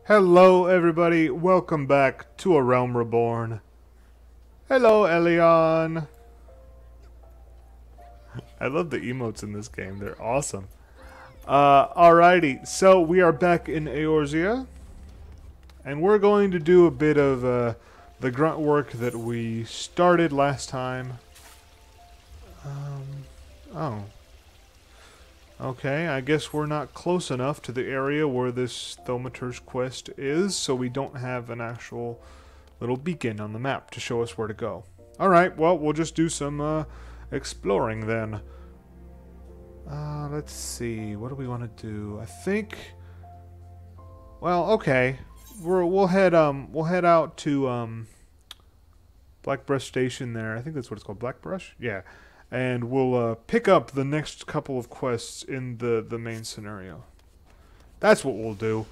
Hello everybody, welcome back to A Realm Reborn. Hello Elion. I love the emotes in this game, they're awesome. Alrighty, so we are back in Eorzea. And we're going to do a bit of the grunt work that we started last time. Oh. Okay, I guess we're not close enough to the area where this Thaumaturge quest is, so we don't have an actual little beacon on the map to show us where to go. Alright, well, we'll just do some exploring then. Let's see, what do we want to do? I think... Well, okay. We'll head out to Blackbrush Station there. I think that's what it's called, Blackbrush? Yeah. And we'll pick up the next couple of quests in the main scenario. That's what we'll do.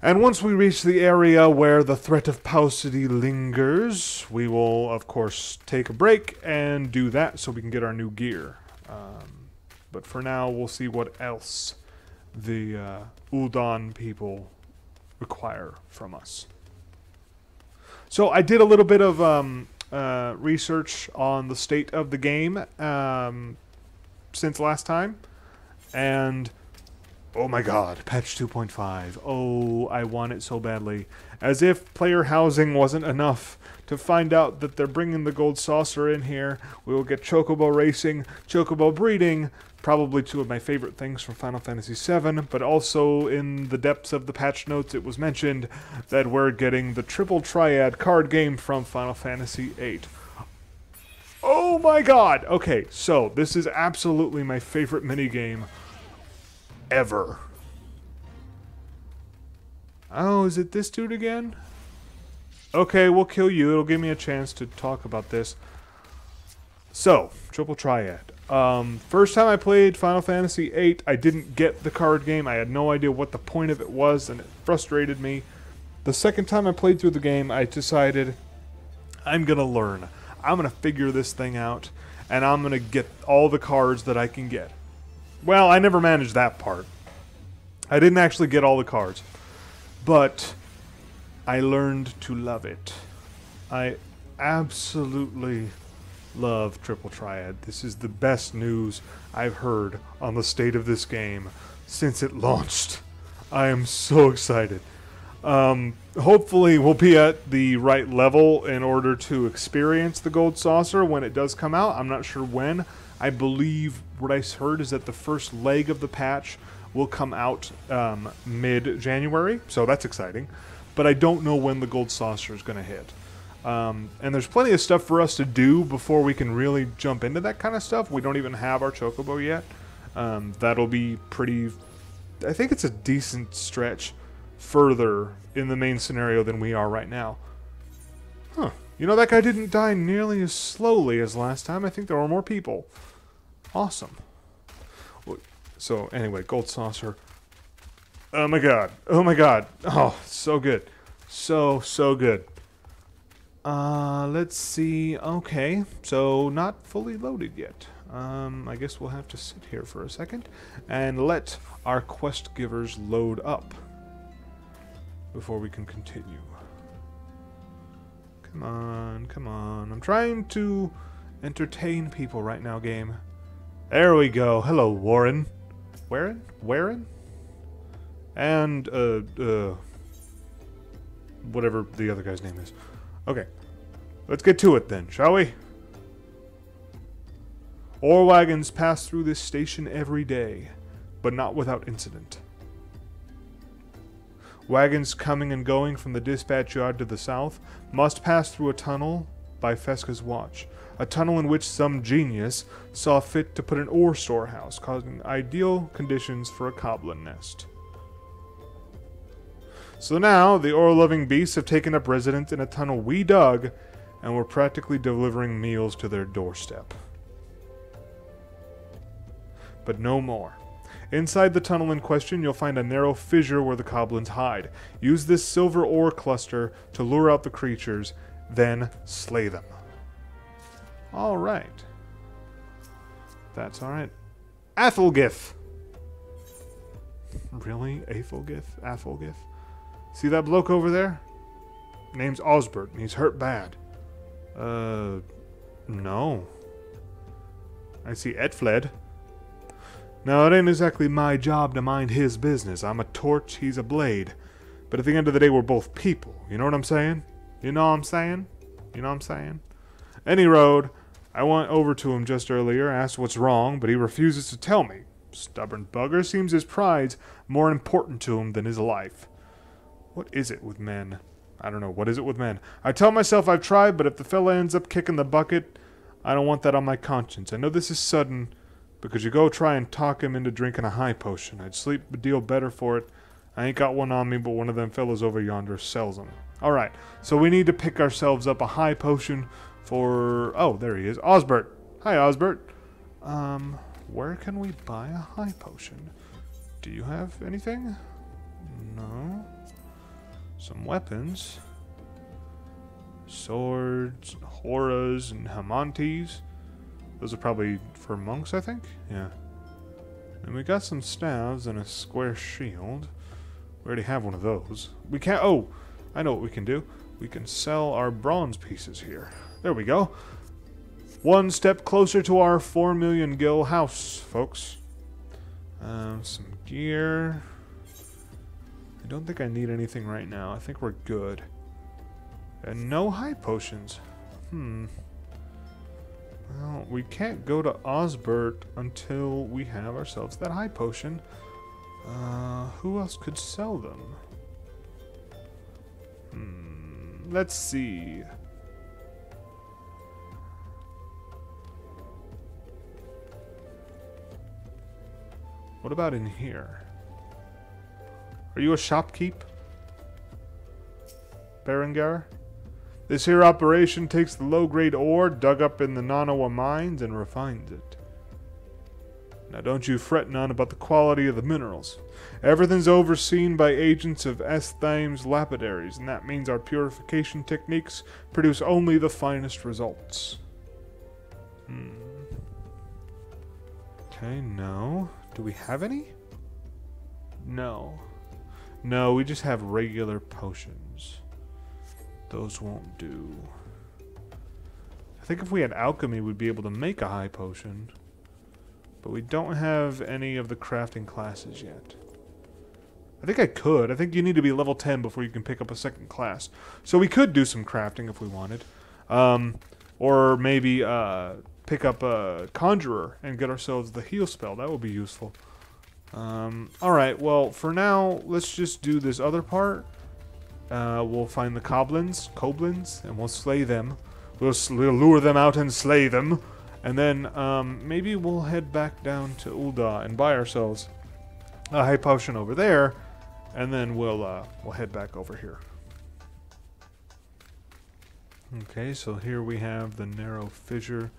And once we reach the area where the threat of paucity lingers, we will, of course, take a break and do that so we can get our new gear. But for now, we'll see what else the Ul'dan people require from us. So I did a little bit of... research on the state of the game since last time, and oh my god, patch 2.5. Oh, I want it so badly. As if player housing wasn't enough to find out that they're bringing the gold saucer in here. We will get Chocobo racing, Chocobo breeding, probably two of my favorite things from Final Fantasy VII, but also in the depths of the patch notes it was mentioned that we're getting the Triple Triad card game from Final Fantasy VIII. Oh my god! Okay, so this is absolutely my favorite minigame ever. Oh, is it this dude again? Okay, we'll kill you. It'll give me a chance to talk about this. So, Triple Triad. First time I played Final Fantasy VIII, I didn't get the card game. I had no idea what the point of it was, and it frustrated me. The second time I played through the game, I decided, I'm gonna learn. I'm gonna figure this thing out, and I'm gonna get all the cards that I can get. Well, I never managed that part. I didn't actually get all the cards. But I learned to love it. I absolutely love Triple Triad. This is the best news I've heard on the state of this game since it launched. I am so excited. Hopefully we'll be at the right level in order to experience the gold saucer when it does come out. I'm not sure when. I believe what I heard is that the first leg of the patch will come out mid-January, so that's exciting. But I don't know when the gold saucer is going to hit. And there's plenty of stuff for us to do before we can really jump into that kind of stuff. We don't even have our Chocobo yet. That'll be pretty... I think it's a decent stretch further in the main scenario than we are right now. Huh. You know, that guy didn't die nearly as slowly as last time. I think there were more people. Awesome. So, anyway, gold saucer. Oh my god. Oh my god. Oh, so good. So good. Let's see. Okay, so not fully loaded yet. I guess we'll have to sit here for a second and let our quest givers load up before we can continue. Come on, come on. I'm trying to entertain people right now, game. There we go. Hello, Warren. Warren? And, whatever the other guy's name is. Okay. Let's get to it then, shall we? Ore wagons pass through this station every day, but not without incident. Wagons coming and going from the dispatch yard to the south must pass through a tunnel by Fesca's watch. A tunnel in which some genius saw fit to put an ore storehouse, causing ideal conditions for a goblin nest. So now, the ore-loving beasts have taken up residence in a tunnel we dug, and we're practically delivering meals to their doorstep. But no more. Inside the tunnel in question, you'll find a narrow fissure where the goblins hide. Use this silver ore cluster to lure out the creatures, then slay them. Alright. That's alright. Athelgith! Really? Athelgith? Athelgith? See that bloke over there? Name's Osbert, and he's hurt bad. No. I see Ed fled. Now, it ain't exactly my job to mind his business. I'm a torch, he's a blade. But at the end of the day, we're both people. You know what I'm saying? You know what I'm saying? You know what I'm saying? Any road, I went over to him just earlier, asked what's wrong, but he refuses to tell me. Stubborn bugger. Seems his pride's more important to him than his life. What is it with men? I don't know. What is it with men? I tell myself I've tried, but if the fella ends up kicking the bucket, I don't want that on my conscience. I know this is sudden, because you go try and talk him into drinking a high potion. I'd sleep a deal better for it. I ain't got one on me, but one of them fellas over yonder sells them. Alright, so we need to pick ourselves up a high potion for... Oh, there he is. Osbert. Hi, Osbert. Where can we buy a high potion? Do you have anything? No. Some weapons. Swords, horas, and hamantes. Those are probably for monks, I think? Yeah. And we got some staves and a square shield. We already have one of those. We can't... Oh! I know what we can do. We can sell our bronze pieces here. There we go. One step closer to our 4 million gil house, folks. Some gear. I don't think I need anything right now. I think we're good. And no high potions. Well, we can't go to Osbert until we have ourselves that high potion. Who else could sell them? Let's see. What about in here? Are you a shopkeep, Berengar? This here operation takes the low-grade ore dug up in the Nanawa mines and refines it. Now don't you fret none about the quality of the minerals. Everything's overseen by agents of XIV's lapidaries, and that means our purification techniques produce only the finest results. Okay, no. Do we have any? No. No, we just have regular potions. Those won't do. I think if we had alchemy, we'd be able to make a high potion. But we don't have any of the crafting classes yet. I think I could. I think you need to be level 10 before you can pick up a second class. So we could do some crafting if we wanted. Or maybe pick up a Conjurer and get ourselves the heal spell. That would be useful. Alright, well, for now, let's just do this other part. We'll find the Koblins, and we'll slay them. We'll lure them out and slay them. And then maybe we'll head back down to Ul'dah and buy ourselves a high potion over there. And then we'll head back over here. Okay, so here we have the narrow fissure.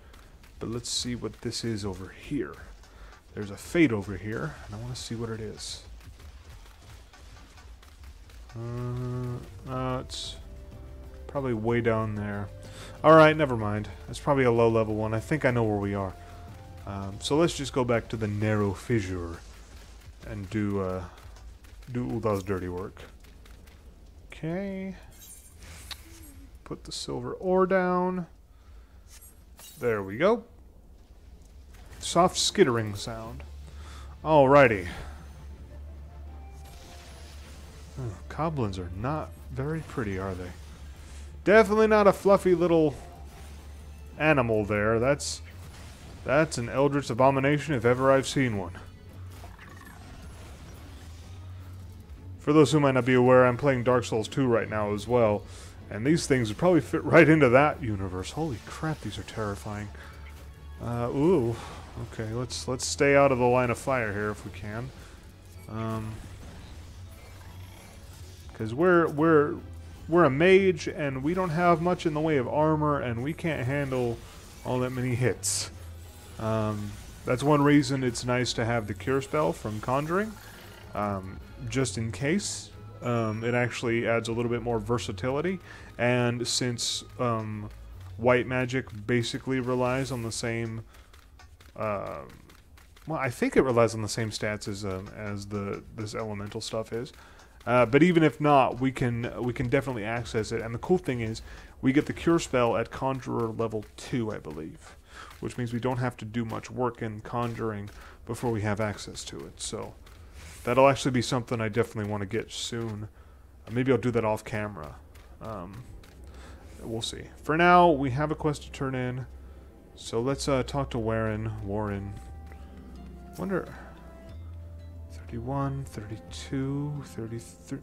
But let's see what this is over here. There's a fate over here, and I want to see what it is. It's probably way down there. Alright, never mind. That's probably a low-level one. I think I know where we are. So let's just go back to the narrow fissure and do Ul'dah's dirty work. Okay. Put the silver ore down. There we go. Soft skittering sound. Alrighty. Goblins are not very pretty, are they? Definitely not a fluffy little animal there. That's an eldritch abomination if ever I've seen one. For those who might not be aware, I'm playing Dark Souls 2 right now as well. And these things would probably fit right into that universe. Holy crap, these are terrifying. Ooh. Okay, let's stay out of the line of fire here if we can. Because we're a mage and we don't have much in the way of armor and we can't handle all that many hits. That's one reason it's nice to have the cure spell from conjuring, just in case. It actually adds a little bit more versatility, and since white magic basically relies on the same, well, I think it relies on the same stats as this elemental stuff is. But even if not, we can definitely access it. And the cool thing is, we get the cure spell at Conjurer level 2, I believe, which means we don't have to do much work in conjuring before we have access to it. So that'll actually be something I definitely want to get soon. Maybe I'll do that off camera. We'll see. For now, we have a quest to turn in. So let's talk to Warren. Wonder... 31, 32, 33...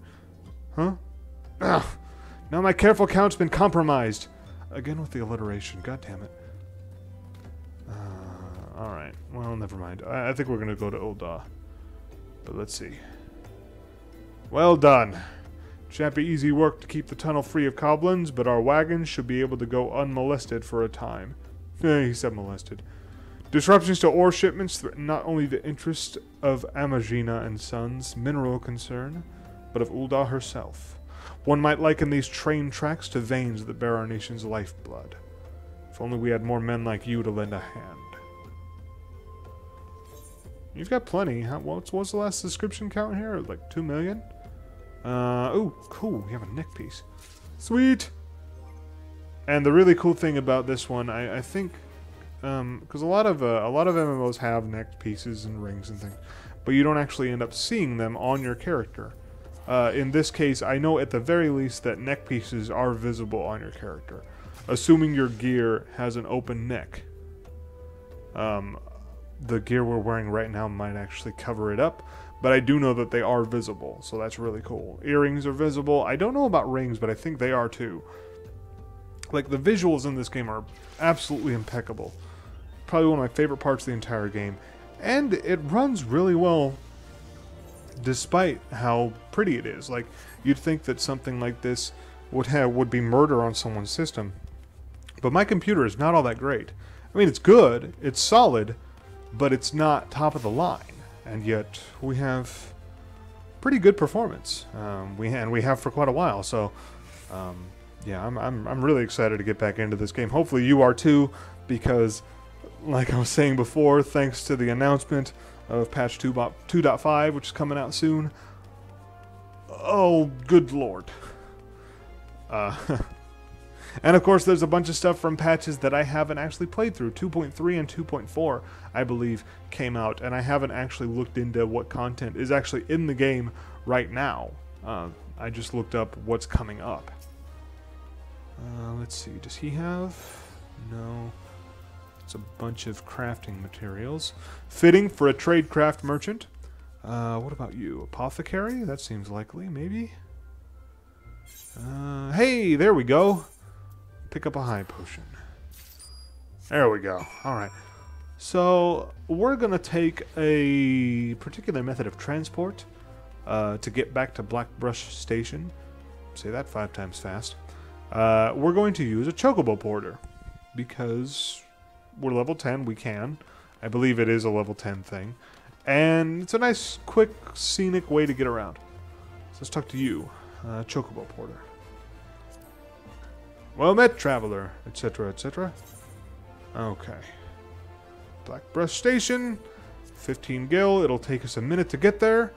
Huh? Ugh! Now my careful count's been compromised. Again with the alliteration. God damn it. Alright. Well, never mind. I think we're going to go to Ul'dah. But let's see. Well done. Shan't be easy work to keep the tunnel free of goblins, but our wagons should be able to go unmolested for a time. He said molested. Disruptions to ore shipments threaten not only the interest of Amagina and Sons' mineral concern, but of Ul'dah herself. One might liken these train tracks to veins that bear our nation's lifeblood. If only we had more men like you to lend a hand. You've got plenty. What's the last subscription count here? Like 2 million? Oh, cool. We have a neck piece. Sweet! And the really cool thing about this one, I think... because a lot of MMOs have neck pieces and rings and things, but you don't actually end up seeing them on your character. In this case, I know at the very least that neck pieces are visible on your character, assuming your gear has an open neck. The gear we're wearing right now might actually cover it up, but I do know that they are visible, so that's really cool. Earrings are visible. I don't know about rings, but I think they are too. Like, the visuals in this game are absolutely impeccable. Probably one of my favorite parts of the entire game. And it runs really well despite how pretty it is. Like, you'd think that something like this would be murder on someone's system. But my computer is not all that great. I mean, it's good, it's solid, but it's not top of the line. And yet, we have pretty good performance. We have for quite a while, so... yeah, I'm really excited to get back into this game. Hopefully you are too, because, like I was saying before, thanks to the announcement of patch 2.5, which is coming out soon. Oh, good lord. And of course, there's a bunch of stuff from patches that I haven't actually played through. 2.3 and 2.4, I believe, came out, and I haven't actually looked into what content is actually in the game right now. I just looked up what's coming up. Let's see, does he have? No. It's a bunch of crafting materials. Fitting for a tradecraft merchant. What about you? Apothecary? That seems likely, maybe? Hey, there we go. Pick up a high potion. There we go. Alright. So, we're going to take a particular method of transport to get back to Blackbrush Station. Say that 5 times fast. We're going to use a Chocobo porter, because we're level 10, we can. I believe it is a level 10 thing. And it's a nice, quick, scenic way to get around. So let's talk to you, Chocobo porter. Well met, traveler, etc., etc. Okay. Blackbrush Station, 15 gil, it'll take us a minute to get there.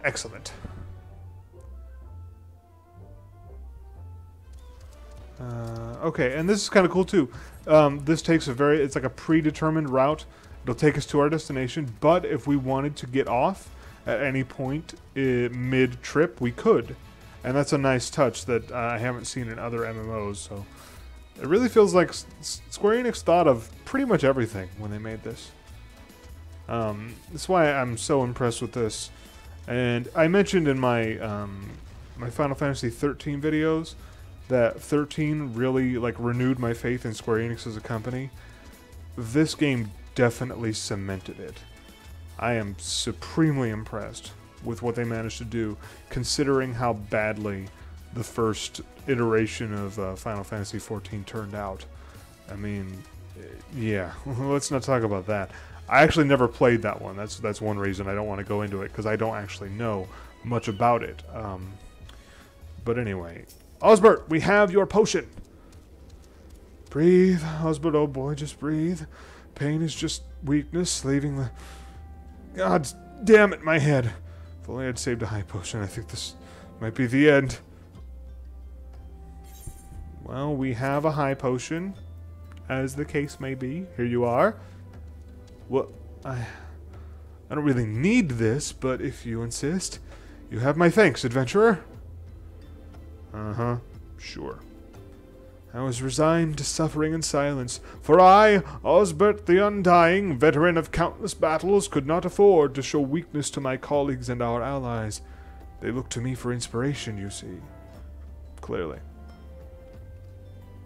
Excellent. Okay, and this is kind of cool too. This takes it's like a predetermined route. It'll take us to our destination, but if we wanted to get off at any point mid-trip, we could. And that's a nice touch that I haven't seen in other MMOs, so... It really feels like Square Enix thought of pretty much everything when they made this. That's why I'm so impressed with this. And I mentioned in my my Final Fantasy 13 videos that 13 really renewed my faith in Square Enix as a company. This game definitely cemented it. I am supremely impressed with what they managed to do, considering how badly the first iteration of Final Fantasy 14 turned out. I mean, yeah, let's not talk about that. I actually never played that one. That's one reason I don't want to go into it, because I don't actually know much about it. But anyway, Osbert, we have your potion. Breathe, Osbert, oh boy, just breathe. Pain is just weakness, leaving the... God damn it, my head. If only I'd saved a high potion, I think this Might be the end. Well, we have a high potion, as the case may be. Here you are. Well, I don't really need this, but if you insist, you have my thanks, adventurer. Uh-huh, sure. I was resigned to suffering in silence, for I, Osbert the Undying, veteran of countless battles, could not afford to show weakness to my colleagues and our allies. They looked to me for inspiration, you see. Clearly.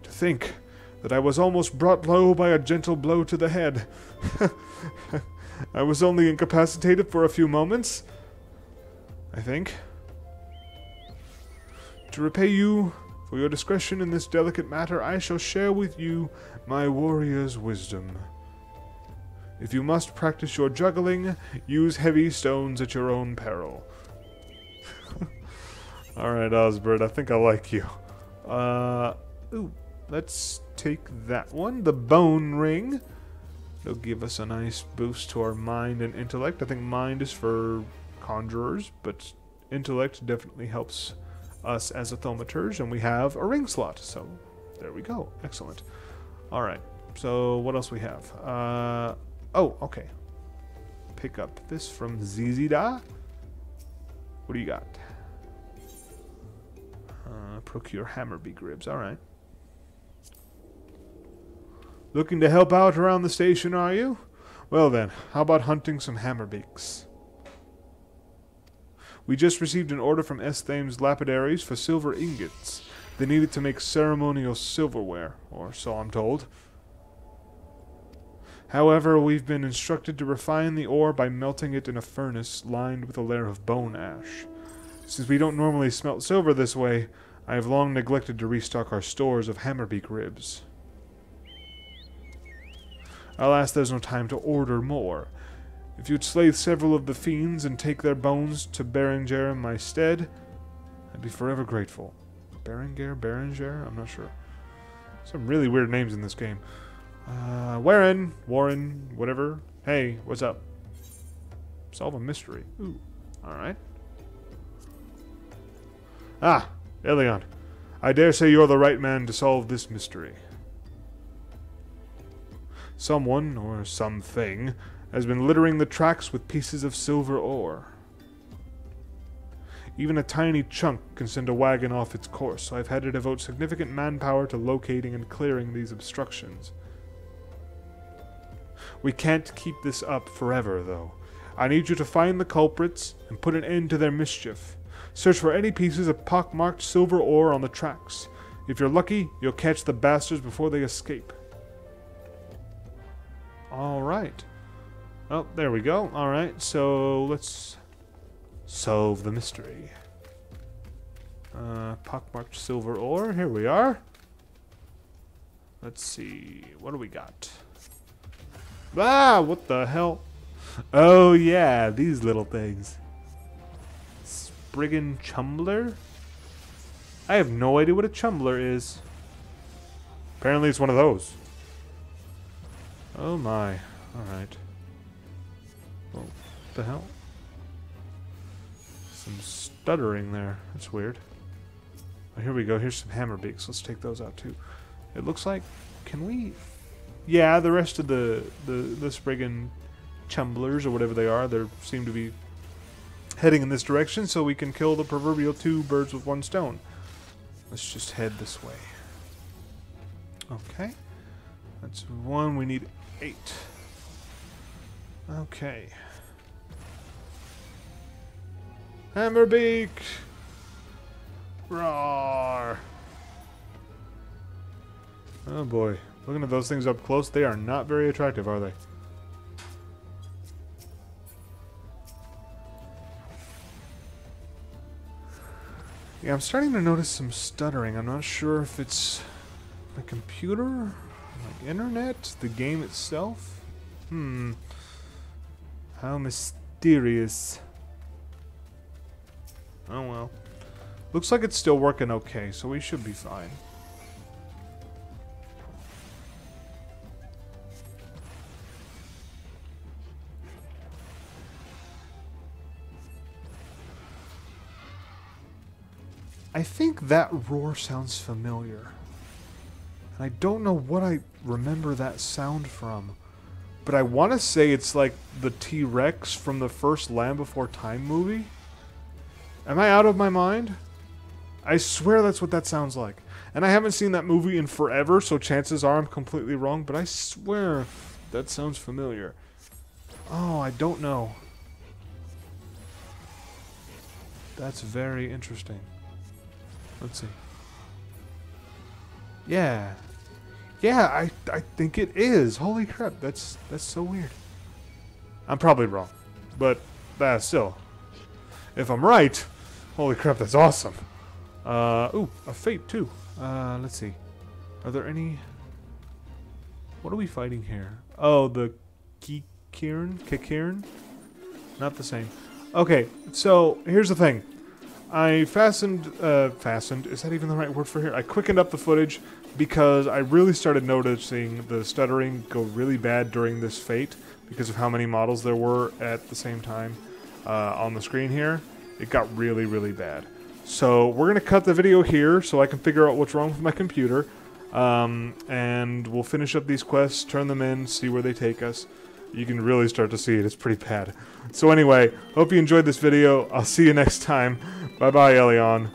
To think that I was almost brought low by a gentle blow to the head. I was only incapacitated for a few moments, I think. To repay you for your discretion in this delicate matter, I shall share with you my warrior's wisdom. If you must practice your juggling, use heavy stones at your own peril. Alright, Osbert, I think I like you. Ooh, let's take that one. The bone ring. It'll give us a nice boost to our mind and intellect. I think mind is for conjurers, but intellect definitely helps us as authmators, and we have a ring slot, so there we go. Excellent. Alright, so what else we have? Oh, okay. Pick up this from Zizida. What do you got? Procure hammerbeak ribs. Alright. Looking to help out around the station, are you? Well then, how about hunting some hammerbeaks? We just received an order from Esthame's lapidaries for silver ingots. They needed to make ceremonial silverware, or so I'm told. However, we've been instructed to refine the ore by melting it in a furnace lined with a layer of bone ash. Since we don't normally smelt silver this way, I have long neglected to restock our stores of hammerbeak ribs. Alas, there's no time to order more. If you'd slay several of the fiends and take their bones to Berenger in my stead, I'd be forever grateful. Berenger? I'm not sure. Some really weird names in this game. Warren, whatever. Hey, what's up? Solve a mystery. Ooh, alright. Ah, Elion. I dare say you're the right man to solve this mystery. Someone, or something, has been littering the tracks with pieces of silver ore. Even a tiny chunk can send a wagon off its course, so I've had to devote significant manpower to locating and clearing these obstructions. We can't keep this up forever, though. I need you to find the culprits and put an end to their mischief. Search for any pieces of pockmarked silver ore on the tracks. If you're lucky, you'll catch the bastards before they escape. Alright. Oh, there we go. Alright, so let's solve the mystery. Pockmarked silver ore. Here we are. Let's see. What do we got? Ah, what the hell? Oh, yeah, these little things. Spriggan Chumbler? I have no idea what a chumbler is. Apparently it's one of those. Oh my. Alright. Well, what the hell? Some stuttering there. That's weird. Oh, here we go. Here's some hammerbeaks. Let's take those out too. It looks like... Can we... Yeah, the rest of the Spriggan Chumblers, or whatever they are, they seem to be heading in this direction, so we can kill the proverbial 2 birds with 1 stone. Let's just head this way. Okay. That's 1. We need 8. Okay. Hammerbeak! Roar! Oh boy. Looking at those things up close, they are not very attractive, are they? Yeah, I'm starting to notice some stuttering. I'm not sure if it's my computer, my internet, the game itself. How mysterious. Oh well. Looks like it's still working okay, so we should be fine. I think that roar sounds familiar. And I don't know what I remember that sound from. But I want to say it's like the T-Rex from the first Land Before Time movie. Am I out of my mind? I swear that's what that sounds like. And I haven't seen that movie in forever, so chances are I'm completely wrong, but I swear that sounds familiar. Oh, I don't know. That's very interesting. Let's see. Yeah. Yeah, I think it is. Holy crap, that's so weird. I'm probably wrong, but still. If I'm right, holy crap, that's awesome. Ooh, a fate too. Let's see. Are there any... What are we fighting here? Oh, the Kikirn? Not the same. Okay, so here's the thing. I fastened, is that even the right word for here? I quickened up the footage because I really started noticing the stuttering go really bad during this fate because of how many models there were at the same time on the screen here. It got really, really bad. So we're going to cut the video here so I can figure out what's wrong with my computer. And we'll finish up these quests, turn them in, see where they take us. You can really start to see it. It's pretty bad. So anyway, hope you enjoyed this video. I'll see you next time. Bye-bye, Elion.